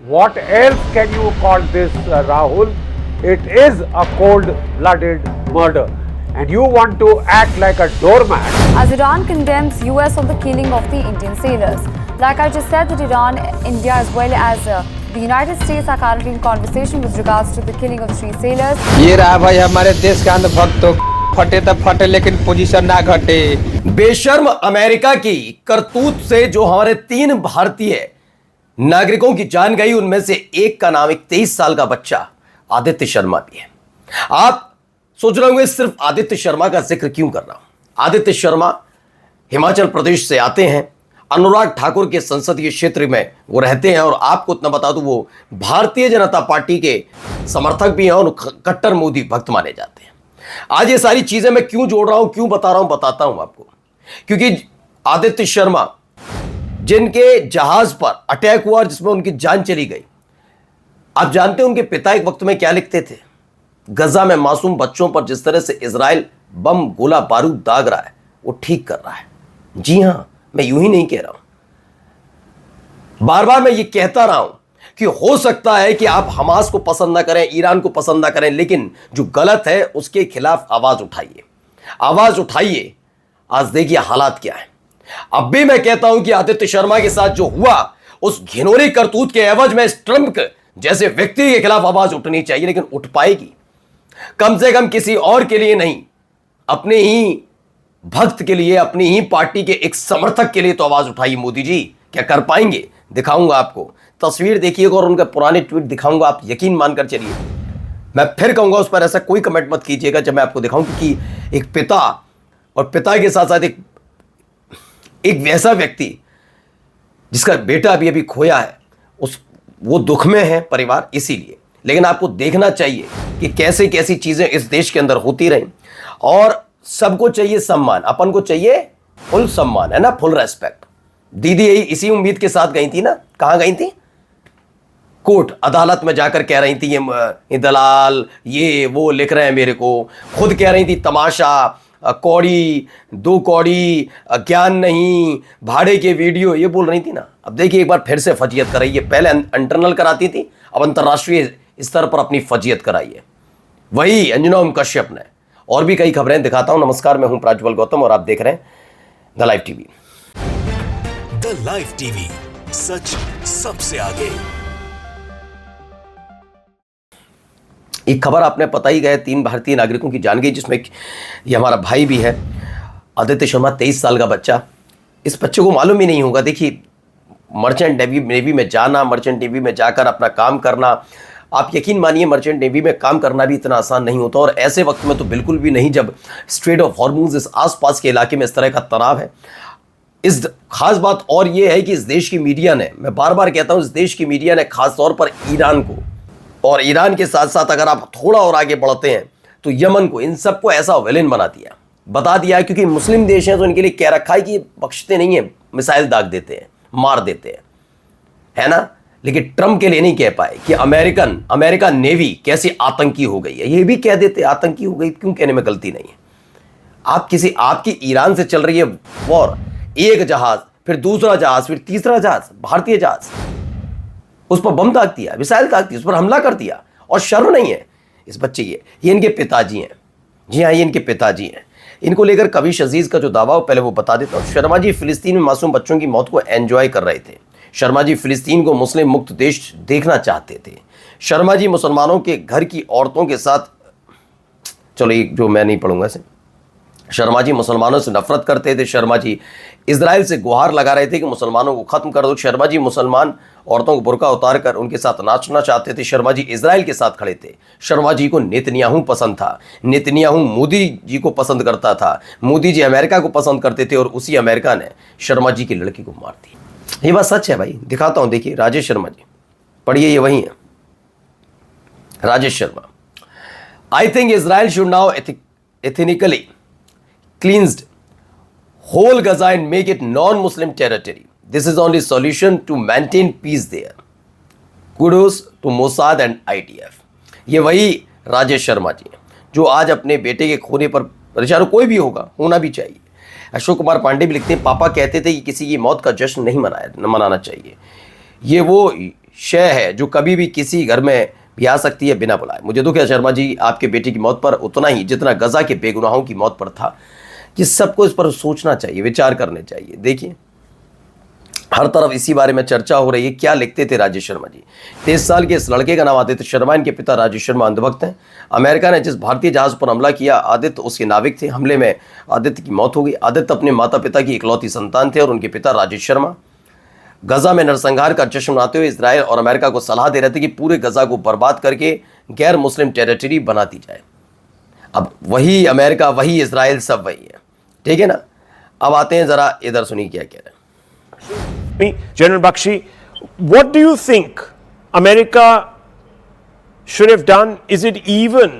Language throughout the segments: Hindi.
What else can you call this, Rahul? It is a cold-blooded murder. And you want to act like a doormat. As Iran condemns US on the killing of the Indian sailors. Like I just said, that Iran, India as well as the United States are currently in conversation with regards to the killing of 3 sailors. ये रहा भाई हमारे देश का अंधभक्त तो फटे तो फटे लेकिन पोजीशन ना घटे। बेशर्म अमेरिका की करतूत से जो हमारे 3 भारतीय नागरिकों की जान गई, उनमें से एक का नाम एक 23 साल का बच्चा आदित्य शर्मा भी है। आप सोच रहे होंगे सिर्फ आदित्य शर्मा का जिक्र क्यों कर रहा हूं। आदित्य शर्मा हिमाचल प्रदेश से आते हैं, अनुराग ठाकुर के संसदीय क्षेत्र में वो रहते हैं और आपको इतना बता दूं वो भारतीय जनता पार्टी के समर्थक भी हैं और कट्टर मोदी भक्त माने जाते हैं। आज ये सारी चीजें मैं क्यों जोड़ रहा हूं, क्यों बता रहा हूं, बताता हूं आपको। क्योंकि आदित्य शर्मा जिनके जहाज पर अटैक हुआ जिसमें उनकी जान चली गई, आप जानते हैं उनके पिता एक वक्त में क्या लिखते थे? गजा में मासूम बच्चों पर जिस तरह से इजराइल बम गोला बारूद दाग रहा है वो ठीक कर रहा है। जी हां, मैं यूं ही नहीं कह रहा हूं, बार बार मैं ये कहता रहा हूं कि हो सकता है कि आप हमास को पसंद ना करें, ईरान को पसंद ना करें, लेकिन जो गलत है उसके खिलाफ आवाज उठाइए, आवाज उठाइए। आज देखिए हालात क्या है। अब भी मैं कहता हूं कि आदित्य शर्मा के साथ जो हुआ उस घिनौनी करतूत के एवज में ट्रंप जैसे व्यक्ति के खिलाफ आवाज उठनी चाहिए, लेकिन उठ पाएगी कम से कम किसी और के लिए नहीं, अपने ही भक्त के लिए, अपनी ही पार्टी के एक समर्थक के लिए तो आवाज उठाइए। मोदी जी क्या कर पाएंगे? दिखाऊंगा आपको, तस्वीर देखिएगा और उनके पुराने ट्वीट दिखाऊंगा, आप यकीन मानकर चलिए। मैं फिर कहूंगा उस पर ऐसा कोई कमेंट मत कीजिएगा जब मैं आपको दिखाऊं, क्योंकि एक पिता और पिता के साथ साथ एक वैसा व्यक्ति जिसका बेटा अभी अभी खोया है, वो दुख में है परिवार, इसीलिए। लेकिन आपको देखना चाहिए कि कैसे कैसी चीजें इस देश के अंदर होती रहीं और सबको चाहिए सम्मान, अपन को चाहिए फुल सम्मान, है ना, फुल रेस्पेक्ट। दीदी यही इसी उम्मीद के साथ गई थी ना, कहां गई थी? कोर्ट अदालत में जाकर कह रही थी ये दलाल ये वो लिख रहे हैं मेरे को, खुद कह रही थी तमाशा, कौड़ी 2 कौड़ी, ज्ञान नहीं, भाड़े के वीडियो, ये बोल रही थी ना। अब देखिए एक बार फिर से फजीयत कराई है, पहले इंटरनल कराती थी, अब अंतर्राष्ट्रीय स्तर पर अपनी फजीयत कराई है वही अंजना ओम कश्यप ने। और भी कई खबरें दिखाता हूं। नमस्कार, मैं हूं प्राज्वल गौतम और आप देख रहे हैं the live TV. The live TV, सच सबसे आगे। एक खबर आपने पता ही गए, 3 भारतीय नागरिकों की जान गई, जिसमें ये हमारा भाई भी है आदित्य शर्मा, 23 साल का बच्चा। इस बच्चे को मालूम ही नहीं होगा। देखिए मर्चेंट नेवी में जाना, मर्चेंट नेवी में जाकर अपना काम करना, आप यकीन मानिए मर्चेंट नेवी में काम करना भी इतना आसान नहीं होता, और ऐसे वक्त में तो बिल्कुल भी नहीं जब स्ट्रेट ऑफ हॉर्मूज इस आसपास के इलाके में इस तरह का तनाव है। इस खास बात और ये है कि इस देश की मीडिया ने, मैं बार बार कहता हूं, इस देश की मीडिया ने खास तौर पर ईरान को, और ईरान के साथ साथ अगर आप थोड़ा और आगे बढ़ते हैं तो यमन को, इन सबको ऐसा विलेन बना दिया, बता दिया, क्योंकि मुस्लिम देश हैं तो इनके लिए कह रखा है कि बख्शते नहीं है, मिसाइल दाग देते हैं, मार देते हैं, है ना। लेकिन ट्रंप के लिए नहीं कह पाए कि अमेरिका नेवी कैसी आतंकी हो गई है, ये भी कह देते आतंकी हो गई, क्यों कहने में गलती नहीं है। आपकी ईरान से चल रही है वॉर, एक जहाज, फिर दूसरा जहाज, फिर तीसरा जहाज, भारतीय जहाज, उस पर बम दाग दिया, मिसाइल दाग दी, उस पर हमला कर दिया, और शर्म नहीं है इस बच्चे की। ये इनके पिताजी हैं, जी हाँ, ये इनके पिताजी हैं। इनको लेकर कविश अजीज का जो दावा हो पहले वो बता देता हूँ। शर्मा जी फिलिस्तीन में मासूम बच्चों की मौत को एंजॉय कर रहे थे। शर्मा जी फिलिस्तीन को मुस्लिम मुक्त देश देखना चाहते थे। शर्मा जी मुसलमानों के घर की औरतों के साथ, चलो ये जो मैं नहीं पढ़ूंगा इसे, शर्मा जी मुसलमानों से नफरत करते थे। शर्मा जी इजराइल से गुहार लगा रहे थे कि मुसलमानों को खत्म कर दो। शर्मा जी मुसलमान औरतों को बुर्का उतार कर उनके साथ नाचना चाहते थे। शर्मा जी इजराइल के साथ खड़े थे। शर्मा जी को नेतन्याहू पसंद था, नेतन्याहू मोदी जी को पसंद करता था, मोदी जी अमेरिका को पसंद करते थे, और उसी अमेरिका ने शर्मा जी की लड़की को मार दी। ये बात सच है भाई, दिखाता हूं, देखिए राजेश शर्मा जी, पढ़िए, ये वही है Rajesh Sharma. I think Israel should now ethnically cleansed whole Gaza and make it non-Muslim territory. This is only solution to maintain peace there. Kudos to Mossad and IDF. ये वही राजेश शर्मा जी हैं जो आज अपने बेटे के खोने पर परेशान, कोई भी होगा, होना भी चाहिए। अशोक कुमार पांडे भी लिखते हैं, पापा कहते थे कि किसी की मौत का जश्न नहीं मनाना चाहिए। ये वो शय है जो कभी भी किसी घर में भी आ सकती है बिना बुलाए। मुझे दुख है शर्मा जी आपके बेटे की मौत पर, उतना ही जितना गजा के बेगुनाहों की मौत पर था, कि सबको इस पर सोचना चाहिए, विचार करने चाहिए। देखिए हर तरफ इसी बारे में चर्चा हो रही है। क्या लिखते थे राजेश शर्मा जी? 23 साल के इस लड़के का नाम आदित्य शर्मा, इनके पिता राजेश शर्मा अंधभक्त हैं। अमेरिका ने जिस भारतीय जहाज पर हमला किया, आदित्य उसके नाविक थे। हमले में आदित्य की मौत हो गई। आदित्य अपने माता पिता की इकलौती संतान थे और उनके पिता राजेश शर्मा गजा में नरसंहार का जश्न मनाते हुए इजराइल और अमेरिका को सलाह दे रहे थे कि पूरे गजा को बर्बाद करके गैर मुस्लिम टेरिटरी बना दी जाए। अब वही अमेरिका, वही इजराइल, सब वही है, ठीक है ना। अब आते हैं जरा इधर, सुनिए क्या कह रहे हैं। General Bakshi, what do you think America should have done? Is it even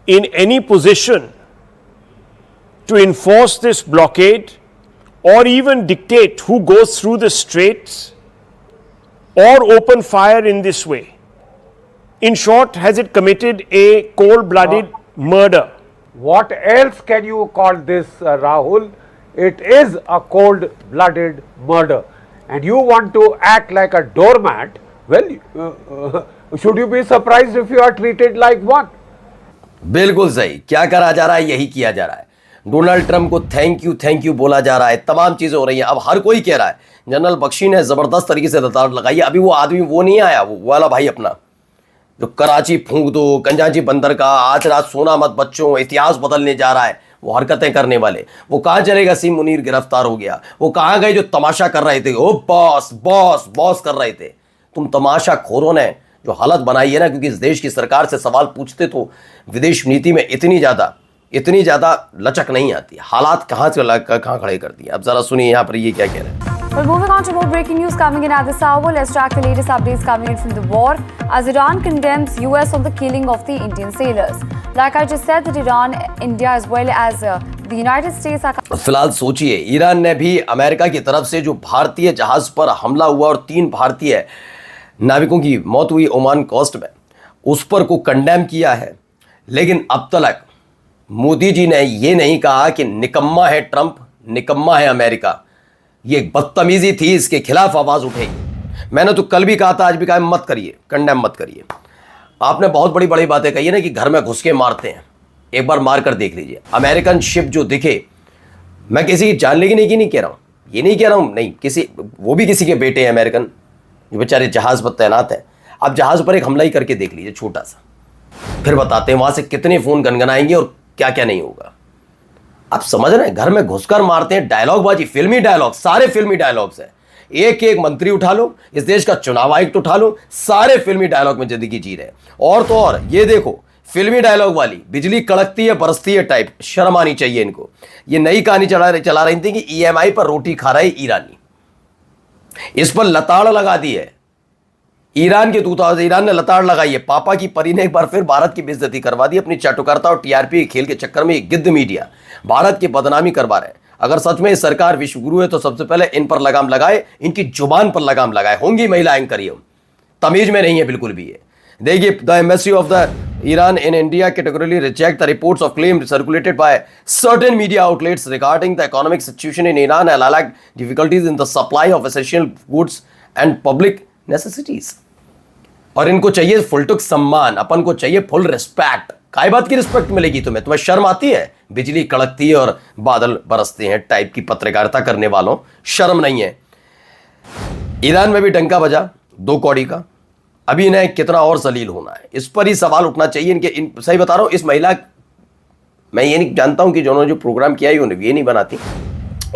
in any position to enforce this blockade or even dictate who goes through the straits or open fire in this way? In short, has it committed a cold-blooded murder? What else can you call this, Rahul? It is a cold-blooded murder. And you want to act like a doormat? Well, should you be surprised if you are treated like one? बिल्कुल सही। क्या करा जा रहा है? यही किया जा रहा है। डोनाल्ड ट्रंप को थैंक यू बोला जा रहा है। तमाम चीजें हो रही हैं। अब हर कोई कह रहा है। जनरल बख्शी ने जबरदस्त तरीके से लताड़ लगाई। अभी वो आदमी वो नहीं आया, वो वाला भाई अपना जो कराची फूंक दो, गंजाजी बंदर का आज रात सोना मत बच्चों, इतिहास बदलने जा रहा है, वो हरकतें करने वाले, वो कहाँ चलेगा? सीम मुनीर गिरफ्तार हो गया। वो कहाँ गए जो तमाशा कर रहे थे? ओ बॉस बॉस बॉस कर रहे थे। तुम तमाशा खोरों ने जो हालत बनाई है ना, क्योंकि इस देश की सरकार से सवाल पूछते तो विदेश नीति में इतनी ज़्यादा लचक नहीं आती। हालात कहाँ खड़े कर दिए। अब जरा सुनिए यहाँ पर ये क्या कह रहे हैं। Well, moving on to more breaking news coming in at this hour. Let's track the latest updates coming in from the war as Iran condemns US on the killing of the Indian sailors. Like I just said, that Iran, India as well as the United States are... फिलहाल सोचिए, ईरान ने भी अमेरिका की तरफ से जो भारतीय जहाज पर हमला हुआ और 3 भारतीय नाविकों की मौत हुई ओमान कोस्ट में, उस पर को कंडेम किया है। लेकिन अब तक मोदी जी ने ये नहीं कहा कि निकम्मा है ट्रंप, निकम्मा है अमेरिका। ये एक बदतमीजी थी, इसके खिलाफ आवाज उठेगी। मैंने तो कल भी कहा था, आज भी कहा, मत करिए, कंडेम मत करिए। आपने बहुत बड़ी बातें कही है ना कि घर में घुस के मारते हैं। एक बार मार कर देख लीजिए। अमेरिकन शिप जो दिखे, मैं किसी की जान लेगी नहीं कह रहा हूं, ये नहीं कह रहा हूं, नहीं, किसी वो भी किसी के बेटे हैं अमेरिकन, जो बेचारे जहाज पर तैनात हैं। आप जहाज पर एक हमला ही करके देख लीजिए, छोटा सा, फिर बताते हैं वहां से कितने फोन गनगनाएंगे और क्या क्या नहीं होगा। आप समझ रहे हैं? घर में घुसकर मारते हैं। डायलॉगबाजी, फिल्मी डायलॉग, सारे फिल्मी डायलॉग्स हैं। एक मंत्री उठा लो, इस देश का चुनाव आयुक्त उठा लो, सारे फिल्मी डायलॉग में जिंदगी जी रहे हैं। और तो और ये देखो, फिल्मी डायलॉग वाली बिजली कड़कती है बरसती है टाइप, शर्म आनी चाहिए इनको। ये नई कहानी चला रही थी कि EMI पर रोटी खा रहे ईरानी, इस पर लताड़ लगा दी है। ईरान के दूतावास, ईरान ने लताड़ लगाई है। पापा की परी ने एक बार फिर भारत की बेइज्जती करवा दी अपनी चाटुकारिता और TRP खेल के चक्कर में। गिद्ध मीडिया भारत की बदनामी करवा रहे हैं। अगर सच में सरकार विश्वगुरु है तो सबसे पहले इन पर लगाम लगाए, इनकी जुबान पर लगाम लगाए। होंगी महिला एंकर, ये तमीज में नहीं है बिल्कुल भी। ये देखिए, the embassy of the Iran in India categorically reject the reports of claim circulated by certain media outlets regarding the economic situation in Iran and alleged difficulties in the supply of essential goods and public necessities. और इनको चाहिए फुलटुक सम्मान, अपन को चाहिए फुल रिस्पेक्ट। काय बात की रिस्पेक्ट मिलेगी तुम्हें शर्म आती है? बिजली कड़कती है और बादल बरसते हैं टाइप की पत्रकारिता करने वालों, शर्म नहीं है। ईरान में भी डंका बजा 2 कौड़ी का। अभी इन्हें कितना और जलील होना है, इस पर ही सवाल उठना चाहिए। सही बता रहा हूं, इस महिला, मैं ये नहीं जानता हूं कि जो प्रोग्राम किया है उन्हें ये नहीं बनाती,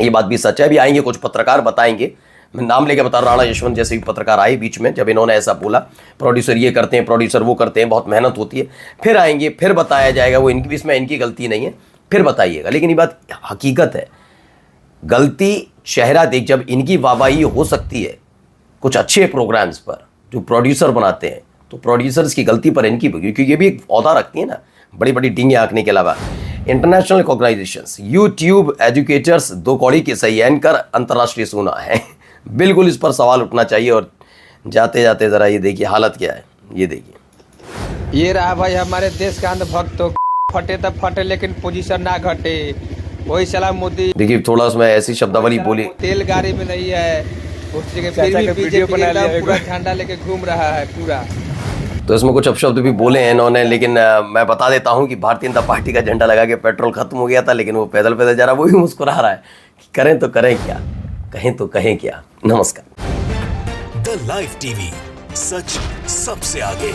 ये बात भी सच है। अभी आएंगे कुछ पत्रकार बताएंगे, मैं नाम लेके बता रहा, राणा यशवंत जैसे भी पत्रकार आए बीच में, जब इन्होंने ऐसा बोला प्रोड्यूसर ये करते हैं, प्रोड्यूसर वो करते हैं, बहुत मेहनत होती है। फिर आएंगे, फिर बताया जाएगा वो इनकी, इसमें इनकी गलती नहीं है, फिर बताइएगा। लेकिन ये बात हकीकत है, गलती चेहरा देख, जब इनकी वाहवाही हो सकती है कुछ अच्छे प्रोग्राम्स पर जो प्रोड्यूसर बनाते हैं, तो प्रोड्यूसर्स की गलती पर इनकी, क्योंकि ये भी एक औदा रखती है ना, बड़ी बड़ी डींगे आंकने के अलावा। इंटरनेशनल रिकॉग्नाइजेशंस, यूट्यूब एजुकेटर्स 2 कौड़ी के सही एंकर अंतर्राष्ट्रीय सोना है। बिल्कुल इस पर सवाल उठना चाहिए। और जाते जाते जरा ये देखिए हालत क्या है, ये देखिए। ये रहा भाई हमारे देश का अंधभक्त, तो फटे तब फटे लेकिन पोजीशन ना घटे। वही सलाम मोदी। देखिए थोड़ा उसमें ऐसी शब्दावली बोली, तेल गाड़ी में नहीं है, उस जगह चाचा फिर का भी वीडियो बीजेपी बना एकदम लिया पूरा एगो। झंडा लेके घूम रहा है पूरा। तो इसमें कुछ अपशब्द भी बोले हैं इन्होंने, लेकिन मैं बता देता हूं कि भारतीय जनता पार्टी का झंडा लगा के पेट्रोल खत्म हो गया था, लेकिन वो पैदल पैदल जा रहा, वो भी मुस्कुरा रहा है कि करें तो करें क्या, कहें तो कहें क्या। नमस्कार। द लाइव टीवी, सच सबसे आगे।